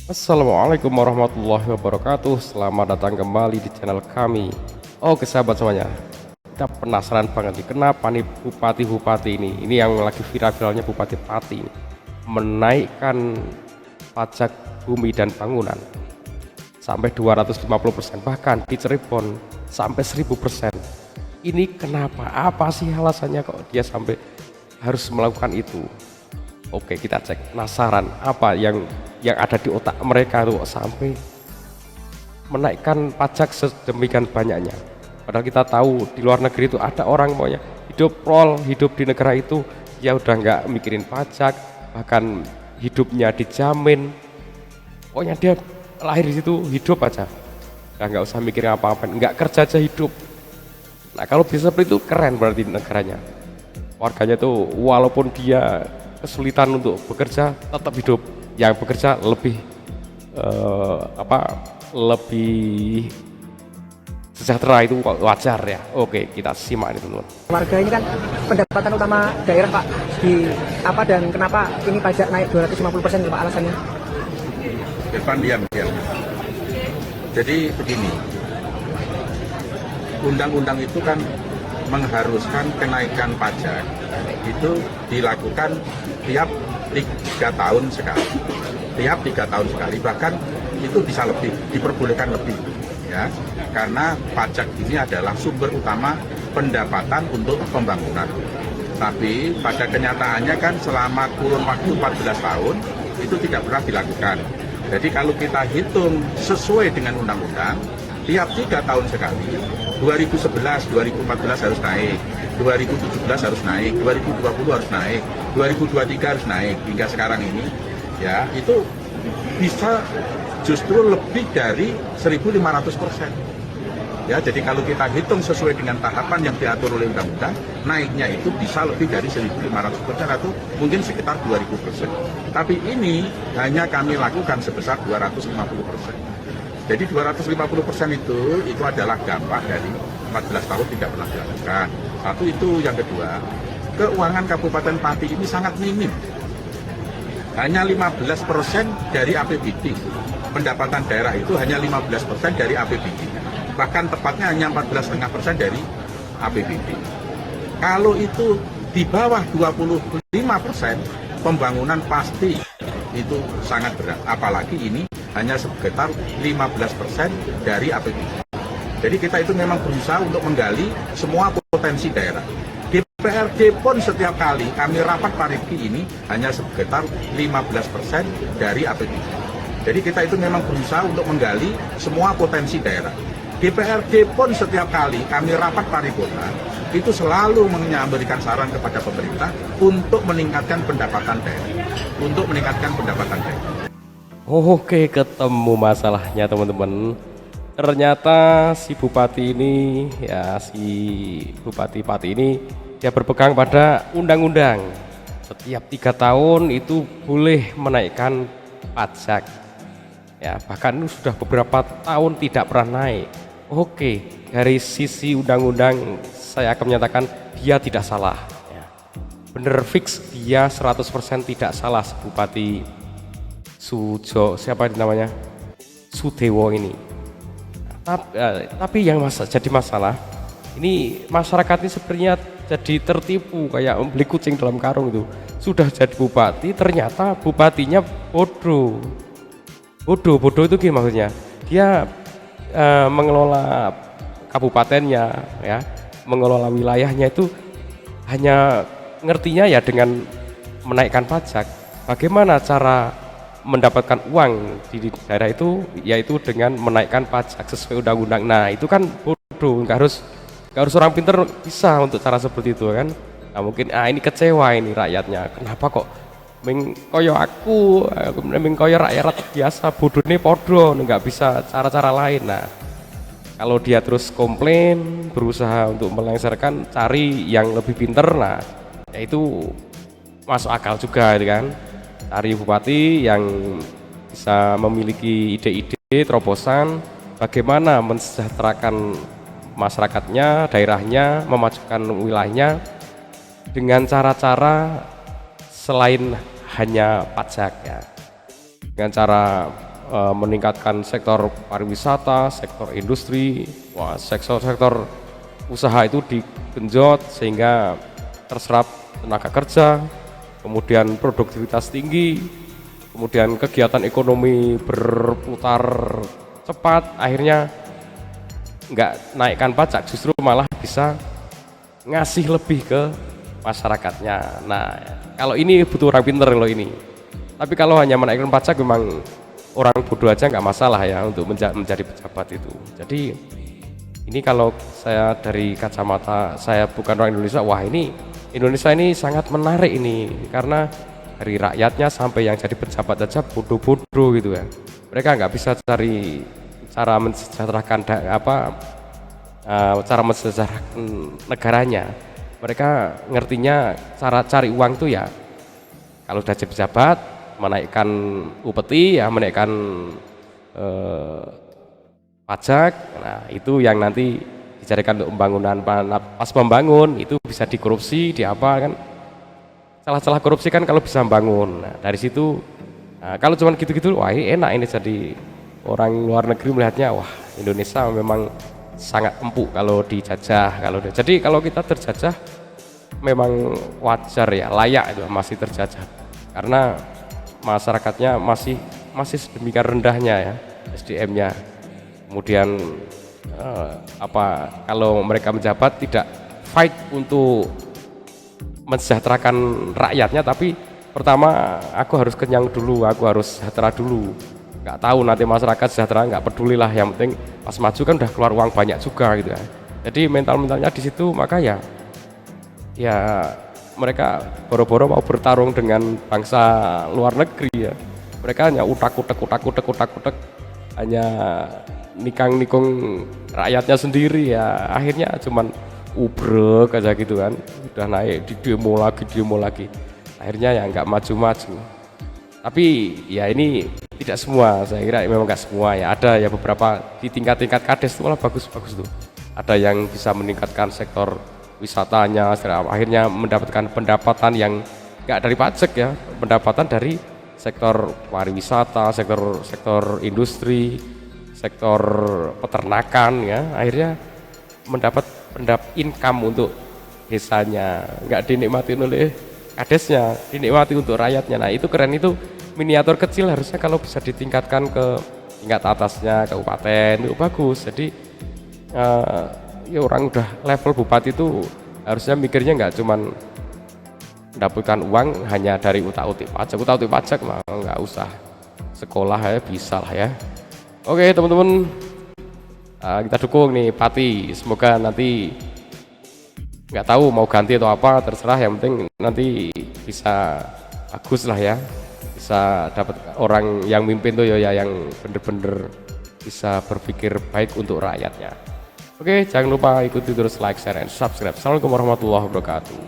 Assalamualaikum warahmatullahi wabarakatuh. Selamat datang kembali di channel kami. Oke sahabat semuanya, kita penasaran banget nih, kenapa nih bupati-bupati ini yang lagi viral-viralnya Bupati Pati ini, menaikkan pajak bumi dan bangunan sampai 250%, bahkan di Cirebon sampai 1000%. Ini kenapa? Apa sih alasannya kok dia sampai harus melakukan itu? Oke, kita cek. Penasaran apa yang ada di otak mereka tuh sampai menaikkan pajak sedemikian banyaknya. Padahal kita tahu di luar negeri itu ada orang maunya hidup di negara itu ya udah nggak mikirin pajak, bahkan hidupnya dijamin. Pokoknya dia lahir di situ hidup aja, udah nggak usah mikirin apa-apa, nggak kerja aja hidup. Nah kalau bisa seperti itu keren berarti negaranya. Warganya tuh walaupun dia kesulitan untuk bekerja tetap hidup, yang bekerja lebih lebih sejahtera, itu wajar ya. Oke, kita simak ini teman-teman. Warga ini kan pendapatan utama daerah Pak, di apa dan kenapa ini pajak naik 250% Pak alasannya? Irfan, diam. Jadi begini, undang-undang itu kan mengharuskan kenaikan pajak itu dilakukan tiap 3 tahun sekali. Tiap 3 tahun sekali, bahkan itu bisa lebih, diperbolehkan lebih, ya. Karena pajak ini adalah sumber utama pendapatan untuk pembangunan. Tapi pada kenyataannya kan selama kurun waktu 14 tahun itu tidak pernah dilakukan. Jadi kalau kita hitung sesuai dengan undang-undang, tiap 3 tahun sekali, 2011, 2014 harus naik, 2017 harus naik, 2020 harus naik, 2023 harus naik, hingga sekarang ini, ya, itu bisa justru lebih dari 1.500%. Ya, jadi kalau kita hitung sesuai dengan tahapan yang diatur oleh undang-undang, naiknya itu bisa lebih dari 1.500% atau mungkin sekitar 2.000%. Tapi ini hanya kami lakukan sebesar 250%. Jadi 250% itu adalah dampak dari 14 tahun tidak pernah dilakukan. Satu itu, yang kedua, keuangan Kabupaten Pati ini sangat minim. Hanya 15% dari APBD. Pendapatan daerah itu hanya 15% dari APBD. Bahkan tepatnya hanya 14,5% dari APBD. Kalau itu di bawah 25%, pembangunan pasti itu sangat berat. Apalagi ini hanya sekitar 15% dari APBD. Jadi kita itu memang berusaha untuk menggali semua potensi daerah. DPRD pun setiap kali kami rapat paripki ini hanya sekitar 15% dari APBD. Jadi kita itu memang berusaha untuk menggali semua potensi daerah. DPRD pun setiap kali kami rapat paripurna itu selalu memberikan saran kepada pemerintah untuk meningkatkan pendapatan daerah. Oke, ketemu masalahnya teman-teman. Ternyata si Bupati ini, ya si Bupati Pati ini, dia berpegang pada undang-undang. Setiap 3 tahun itu boleh menaikkan pajak. Ya, bahkan itu sudah beberapa tahun tidak pernah naik. Oke, dari sisi undang-undang saya akan menyatakan dia tidak salah. Ya, bener fix dia 100% tidak salah, Bupati siapa namanya, Sudewo ini. Tapi yang jadi masalah ini, masyarakat ini sebenarnya jadi tertipu kayak membeli kucing dalam karung itu. Sudah jadi bupati ternyata bupatinya bodoh itu gimana maksudnya? Dia mengelola kabupatennya, ya, mengelola wilayahnya itu hanya ngertinya ya dengan menaikkan pajak. Bagaimana cara mendapatkan uang di daerah itu, yaitu dengan menaikkan pajak sesuai undang-undang. Nah itu kan bodoh, nggak harus orang pinter bisa untuk cara seperti itu kan. Nah mungkin ini kecewa ini rakyatnya, kenapa kok mengkoyo mengkoyo rakyat biasa, bodoh ini podo, nggak bisa cara-cara lain. Nah kalau dia terus komplain, berusaha untuk melengsarkan, cari yang lebih pinter, nah ya itu masuk akal juga itu kan. Cari bupati yang bisa memiliki ide-ide terobosan bagaimana mensejahterakan masyarakatnya, daerahnya, memajukan wilayahnya dengan cara-cara selain hanya pajak, ya, dengan cara meningkatkan sektor pariwisata, sektor industri, wah sektor-sektor usaha itu digenjot sehingga terserap tenaga kerja, kemudian produktivitas tinggi, kemudian kegiatan ekonomi berputar cepat, akhirnya nggak naikkan pajak, justru malah bisa ngasih lebih ke masyarakatnya. Nah, kalau ini butuh orang pinter loh ini. Tapi kalau hanya menaikkan pajak memang orang bodoh aja nggak masalah ya untuk menjadi pejabat itu. Jadi ini kalau saya dari kacamata saya bukan orang Indonesia, wah ini Indonesia ini sangat menarik ini karena dari rakyatnya sampai yang jadi pejabat aja bodoh-bodoh gitu ya. Mereka nggak bisa cari cara mensejahterakan cara mensejahterakan negaranya. Mereka ngertinya cara cari uang tuh ya kalau udah jadi pejabat menaikkan upeti ya, menaikkan pajak. Nah itu yang nanti dicarikan untuk pembangunan. Pas membangun itu bisa dikorupsi, di apa kan, celah-celah korupsi kan kalau bisa membangun. Nah dari situ kalau cuma gitu-gitu, wah ini enak ini, jadi orang luar negeri melihatnya wah Indonesia memang sangat empuk kalau dijajah. Jadi kalau kita terjajah memang wajar ya, layak itu masih terjajah karena masyarakatnya masih sedemikian rendahnya ya SDM-nya. Kemudian kalau mereka menjabat tidak fight untuk mensejahterakan rakyatnya, tapi pertama aku harus kenyang dulu, aku harus sejahtera dulu. Nggak tahu nanti masyarakat sejahtera, nggak peduli lah, yang penting pas maju kan udah keluar uang banyak juga gitu ya. Jadi mentalnya di situ, maka ya mereka boro-boro mau bertarung dengan bangsa luar negeri ya. Mereka hanya utak-utek, hanya nikung rakyatnya sendiri ya. Akhirnya cuman ubrek aja gitu kan. Udah naik di demo lagi. Akhirnya ya nggak maju-maju. Tapi ya ini tidak semua, saya kira memang nggak semua ya. Ada ya beberapa di tingkat-tingkat kades itu malah bagus-bagus tuh. Ada yang bisa meningkatkan sektor wisatanya, akhirnya mendapatkan pendapatan yang nggak dari pajak ya, pendapatan dari sektor pariwisata, sektor industri, sektor peternakan ya, akhirnya mendapat income untuk desanya, nggak dinikmati oleh kadesnya, dinikmati untuk rakyatnya. Nah itu keren, itu miniatur kecil, harusnya kalau bisa ditingkatkan ke tingkat atasnya, kabupaten, itu bagus. Jadi ya orang udah level bupati itu harusnya mikirnya nggak cuman mendapatkan uang hanya dari utak-utik pajak mah nggak usah sekolah ya, bisa lah ya. Oke teman-teman, kita dukung nih Pati, semoga nanti nggak tahu mau ganti atau apa, terserah, yang penting nanti bisa bagus lah ya, bisa dapat orang yang mimpin tuh ya yang bener-bener bisa berpikir baik untuk rakyatnya. Oke, jangan lupa ikuti terus, like, share, dan subscribe. Assalamualaikum warahmatullahi wabarakatuh.